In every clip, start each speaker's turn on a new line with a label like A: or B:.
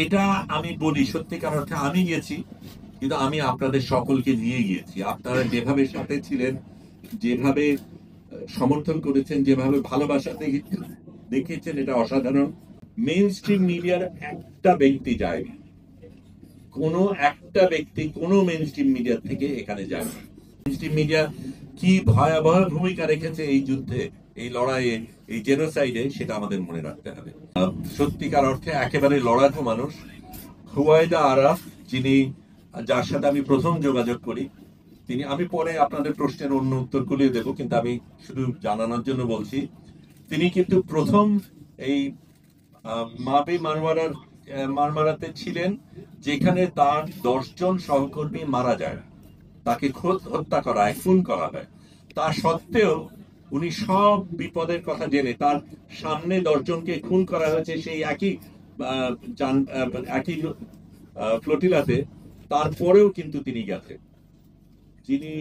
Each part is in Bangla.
A: এটা আমি বলি সত্যিকার অর্থে আমি গেছি, কিন্তু আমি আপনাদের সকলকে নিয়ে গিয়েছি। আপনারা যেভাবে সাথে ছিলেন, যেভাবে সমর্থন করেছেন, যেভাবে ভালোবাসা দেখিয়েছেন, এটা অসাধারণ। মেইন স্ট্রিম মিডিয়ার একটা ব্যক্তি যায়নি, কোনো একটা ব্যক্তি কোনো মেইন স্ট্রিম মিডিয়া থেকে এখানে যায়নি। মেইন স্ট্রিম মিডিয়া কি ভয়াবহ ভূমিকা রেখেছে এই যুদ্ধে, এই লড়াইয়ে, এই জেনোসাইডে, সেটা আমাদের মনে রাখতে হবে। সত্যিকার অর্থে একেবারে লড়াকু মানুষ হুয়াইদা আরাফ, যিনি, যার সাথে আমি প্রথম যোগাযোগ করি, তিনি, আমি পরে আপনাদের প্রশ্নের অন্য উত্তরগুলি দেব, কিন্তু আমি শুধু জানানোর জন্য বলছি, তিনি কিন্তু প্রথম এই মাবি মারমারাতে ছিলেন, যেখানে তার 10 জন সহকর্মী মারা যায়, তাকে হত্যা করা হয়, খুন করা হয়। তা সত্ত্বেও উনি সব বিপদের কথা জেনে, তার সামনে 10 জনকে খুন করা হয়েছে সেই একই একই ফ্লোটিলাতে, তারপরেও কিন্তু তিনি গেছেন। যিনি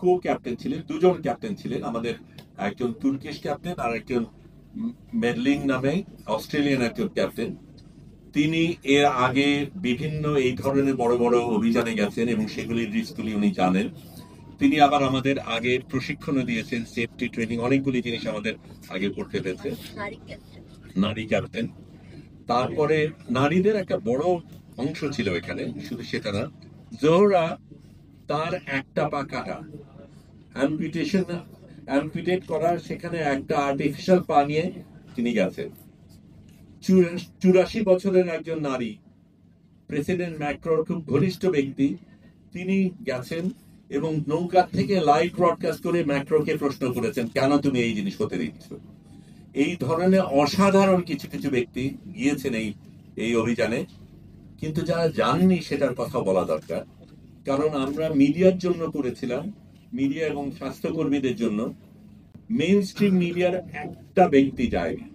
A: কো ক্যাপ্টেন ছিলেন, 2 জন ক্যাপ্টেন ছিলেন, আমাদের একজন তুর্কিশ ক্যাপ্টেন আর একজন মেডলিং নামে অস্ট্রেলিয়ান একজন ক্যাপ্টেন। তিনি এর আগে বিভিন্ন এই ধরনের বড় বড় অভিযানে গেছেন এবং সেগুলির রিস্কগুলি উনি জানেন। তিনি আবার আমাদের আগে প্রশিক্ষণও দিয়েছেন, সেফটি ট্রেনিং, অনেকগুলি জিনিস আমাদের আগে করতে পেরেছে। নারী ক্যাপ্টেন। তারপরে নারীদের একটা বড় অংশ ছিল এখানে, শুধু সেটা না, জোহরা, তার একটা পা কাটা, অ্যাম্পিটেট করা, সেখানে একটা আর্টিফিশিয়াল পা নিয়ে তিনি গেছেন। 84 বছরের একজন নারী, প্রেসিডেন্ট ম্যাক্রোর খুব ঘনিষ্ঠ ব্যক্তি, তিনি গেছেন এবং নৌকা থেকে লাইভ ব্রডকাস্ট করে ম্যাক্রোকে প্রশ্ন করেছেন, কেন তুমি এই জিনিস হতে দিচ্ছ। এই ধরনের অসাধারণ কিছু কিছু ব্যক্তি গিয়েছেন এই অভিযানে, কিন্তু যারা জাননি সেটার কথা বলা দরকার। কারণ আমরা মিডিয়ার জন্য করেছিলাম, মিডিয়া এবং স্বাস্থ্যকর্মীদের জন্য। মেইন স্ট্রিম মিডিয়ার একটা ব্যক্তি যায়নি,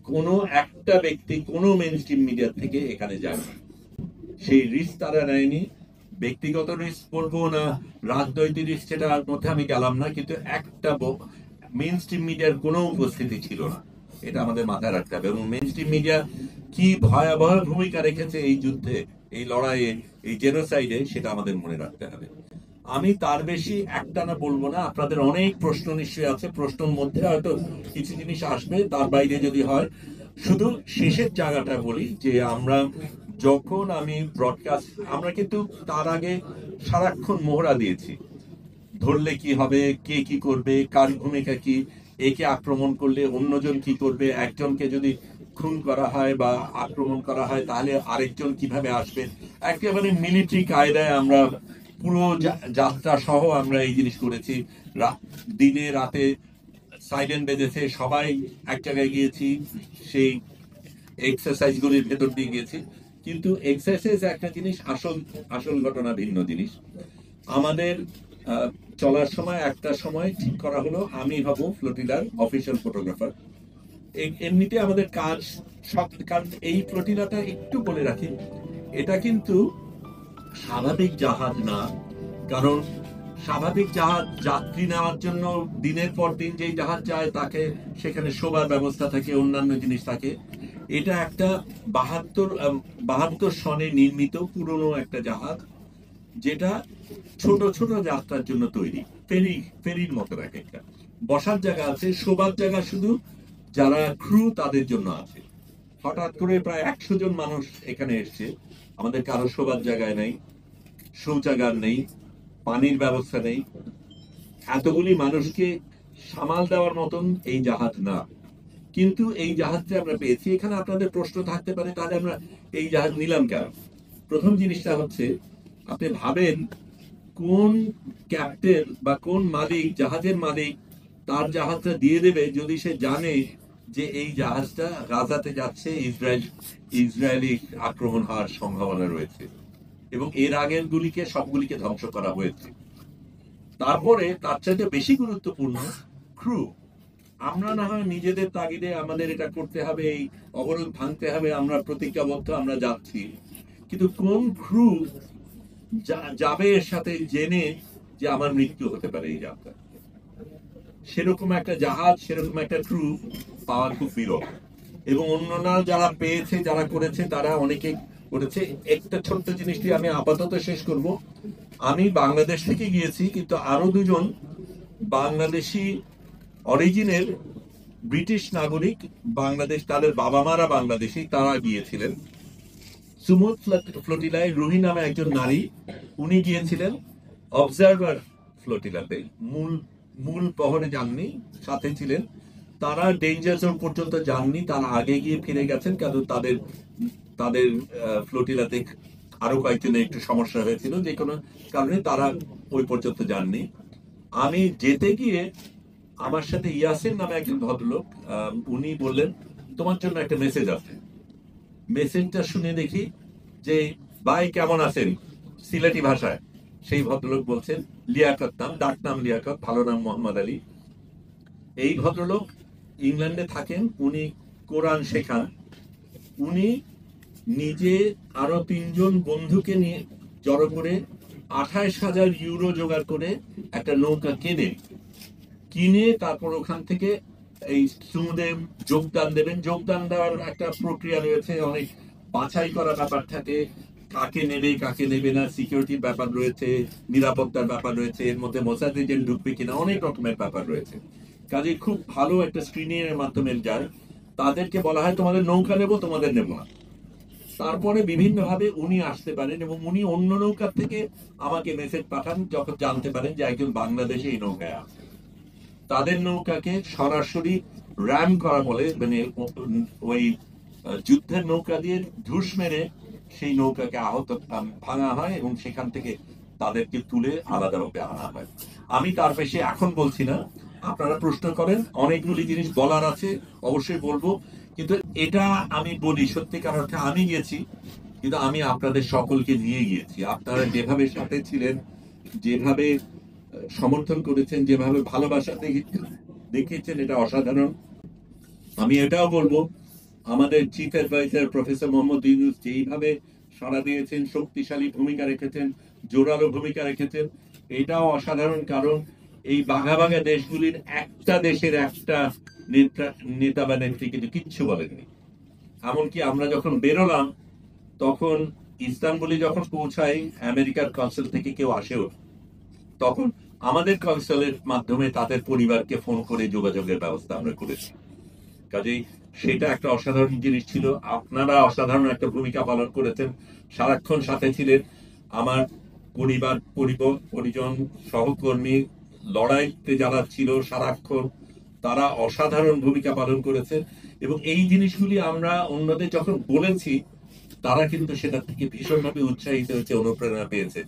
A: কোনো একটা ব্যক্তি কোনো মেইন স্ট্রিম মিডিয়া থেকে এখানে যায়নি। সেই রিস্ক তারা নেয়নি। ব্যক্তিগত রিস্ক বলবো না রাজনৈতিক রিস্ক, সেটার মধ্যে আমি গেলাম না, কিন্তু একটা মেইন স্ট্রিম মিডিয়ার কোনো উপস্থিতি ছিল না, এটা আমাদের মাথায় রাখতে হবে। এবং মেইন স্ট্রিম মিডিয়া কি ভয়াবহ ভূমিকা রেখেছে এই যুদ্ধে, এই লড়াইয়ে, এই জেনোসাইডে, সেটা আমাদের মনে রাখতে হবে। আমি তার বেশি একটানা বলবো না, আপনাদের অনেক প্রশ্ন নিশ্চয়ই আছে, প্রশ্নের মধ্যে হয়তো কিছু জিনিস আসবে, তার বাইরে যদি হয়। শুধু শেষের জায়গাটা বলি যে আমরা যখন আমি ব্রডকাস্ট, আমরা কিন্তু তার আগে সারাক্ষণ মোহরা দিয়েছি, ধরলে কি হবে, কে কি করবে, কার ভূমিকা কি, একে আক্রমণ করলে অন্যজন কি করবে, একজনকে যদি খুন করা হয় বা আক্রমণ করা হয় তাহলে আরেকজন কিভাবে আসবে, একেবারে মিলিটারি কায়দায় আমরা পুরো যাত্রা সহ আমরা এই জিনিস করেছি। দিনে রাতে সাইরেন বেজেছে, সবাই এক জায়গায় গিয়েছি, সেই এক্সারসাইজ গুলির ভেতর দিয়ে গিয়েছি। কিন্তু এক্সারসাইজ একটা জিনিস, আসল আসল ঘটনা ভিন্ন জিনিস। আমাদের চলার সময় একটা সময় ঠিক করা হলো আমি হব ফ্লোটিলার অফিসিয়াল ফটোগ্রাফার। এমনিতে আমাদের কাজ, কারণ এই ফ্লোটিলাটা একটু বলে রাখি, এটা কিন্তু স্বাভাবিক জাহাজ না। কারণ স্বাভাবিক জাহাজ যাত্রী নেওয়ার জন্য দিনের পর দিন যেই জাহাজ যায়, তাকে সেখানে শোবার ব্যবস্থা থাকে, অন্যান্য জিনিস থাকে। এটা একটা 72 সনে নির্মিত পুরনো একটা জাহাজ, যেটা ছোট ছোট যাত্রার জন্য তৈরি, ফেরির মতো এক একটা। বসার জায়গা আছে, শোবার জায়গা শুধু যারা ক্রু তাদের জন্য আছে। হঠাৎ করে প্রায় 100 জন মানুষ এখানে এসছে, আমাদের কারো শোবার জায়গায় নেই, শৌচাগার নেই, পানির ব্যবস্থা নেই। এতগুলি মানুষকে সামাল দেওয়ার মতন এই জাহাজ না, কিন্তু এই জাহাজটা আমরা পেয়েছি। এখানে আপনাদের প্রশ্ন থাকতে পারে, তাহলে আমরা এই জাহাজ নিলাম কেন? প্রথম জিনিসটা হচ্ছে, আপনি ভাবেন কোন ক্যাপ্টেন বা কোন মালিক, জাহাজের মালিক তার জাহাজটা দিয়ে দেবে যদি সে জানে যে এই জাহাজটা গাজাতে যাচ্ছে, ইসরায়েলি আক্রমণ হওয়ার সম্ভাবনা রয়েছে এবং এর আগের গুলিকে সবগুলিকে ধ্বংস করা হয়েছে। তারপরে তার চাইতে বেশি গুরুত্বপূর্ণ ক্রু। আমরা না হয় নিজেদের তাগিদে আমাদের এটা করতে হবে, এই অবরোধ ভাঙতে হবে, আমরা প্রতিজ্ঞাবদ্ধ, আমরা যাচ্ছি, কিন্তু কোন ক্রু যাবে এর সাথে জেনে যে আমার মৃত্যু হতে পারে এই যাত্রা? সেরকম একটা জাহাজ, সেরকম একটা ক্রু পাওয়া খুব বিরল। এবং অন্যরা যারা পেয়েছে, যারা করেছে, তারা অনেকে করেছে। একটা ছোট্ট জিনিসটি আমি আপাতত শেষ করব। আমি বাংলাদেশ থেকে গিয়েছি, কিন্তু আরো দুজন বাংলাদেশি অরিজিনের ব্রিটিশ নাগরিক, বাংলাদেশ, তাদের বাবা মারা বাংলাদেশি, তারা গিয়েছিলেন সুমুদ ফ্লোটিলায়। রুহি নামে একজন নারী, উনি গিয়েছিলেন অবজারভার ফ্লোটিলাতে, মূল মূল পহরে যাননি, সাথে ছিলেন। তারা ডেঞ্জার জোন পর্যন্ত যাননি, তারা আগে গিয়ে ফিরে গেছেন, কারণ তাদের তাদের ফ্লোটিলাতে আরো কয়েকজনের একটু সমস্যা হয়েছিল, যে কোনো কারণে তারা ওই পর্যন্ত যাননি। আমি যেতে গিয়ে আমার সাথে ইয়াসিন নামে একজন ভদ্রলোক, উনি বললেন তোমার জন্য একটা মেসেজ আছে। মেসেজটা শুনে দেখি যে ভাই কেমন আছেন, সিলেটি ভাষায়। সেই ভদ্রলোক বলছেন, লিয়াকত নাম, ডাক নাম লিয়াকত, ভালো নাম মোহাম্মদ আলী। এই ভদ্রলোক ইংল্যান্ডে থাকেন, উনি কোরআন শেখান। উনি নিজে আরো 3জন বন্ধুকে নিয়ে জড়ো করে 28,000 ইউরো জোগাড় করে একটা নৌকা কিনে তারপর ওখান থেকে এই সুমুদে যোগদান দেবেন। যোগদান দেওয়ার একটা প্রক্রিয়া রয়েছে, অনেক বাছাই করা ব্যাপার থাকে, কাকে নেবে কাকে নেবে না, সিকিউরিটির ব্যাপার রয়েছে, নিরাপত্তার ব্যাপার রয়েছে, এর মধ্যে মোসাদ এজেন্ট ঢুকবে কিনা, অনেক রকমের ব্যাপার রয়েছে। কাজে খুব ভালো একটা স্ক্রিনিং এর মাধ্যমে যায়। তাদেরকে বলা হয় তোমাদের নৌকা নেবো, তোমাদের নেবো না। তারপরে বিভিন্ন ভাবে উনি আসতে পারেন, এবং উনি অন্য নৌকার থেকে আমাকে মেসেজ পাঠান যখন জানতে পারেন যে একজন বাংলাদেশে এই নৌকায় আছে। তাদের নৌকাকে সরাসরি র্যাম করা বলে, মানে ওই যুদ্ধের নৌকা দিয়ে ঢুস মেরে সেই নৌকাকে ভাঙা হয়, এবং সেখান থেকে তাদেরকে তুলে আলাদাভাবে আনা হয়। আমি তার বেশি এখন বলছি না, আপনারা প্রশ্ন করেন, অনেকগুলি জিনিস বলার আছে, অবশ্যই বলবো। কিন্তু এটা আমি বলি সত্যিকার অর্থে আমি গিয়েছি, কিন্তু আমি আপনাদের সকলকে নিয়ে গিয়েছি। আপনারা যেভাবে সাথে ছিলেন, যেভাবে সমর্থন করেছেন, যেভাবে ভালোবাসা দেখিয়েছেন, এটা অসাধারণ। আমি এটাও বলবো, আমাদের chief adviser professor Mohammad Yunus যেইভাবে সাড়া দিয়েছেন, শক্তিশালী ভূমিকা রেখেছেন, জোরালো ভূমিকা রেখেছেন, এটাও অসাধারণ। কারণ এই বাঘা বাঘা দেশগুলির একটা দেশের একটা নেতা বা নেত্রী কিন্তু কিচ্ছু বলেননি। এমনকি আমরা যখন বেরোলাম, তখন ইস্তানবুলে যখন পৌঁছাই, আমেরিকার কনসাল থেকে কেউ আসেও, তখন আমাদের কনসালের মাধ্যমে তাদের পরিবারকে ফোন করে যোগাযোগের ব্যবস্থা আমরা করেছি। কাজেই সেটা একটা অসাধারণ জিনিস ছিল। আপনারা অসাধারণ একটা ভূমিকা পালন করেছেন, সারাক্ষণ সাথে ছিলেন। আমার পরিজন, সহকর্মী, লড়াইতে যারা ছিল সারাক্ষণ, তারা অসাধারণ ভূমিকা পালন করেছে। এবং এই জিনিসগুলি আমরা অন্যদের যখন বলেছি, তারা কিন্তু সেটা থেকে ভীষণভাবে উৎসাহিত হয়েছে, অনুপ্রেরণা পেয়েছে।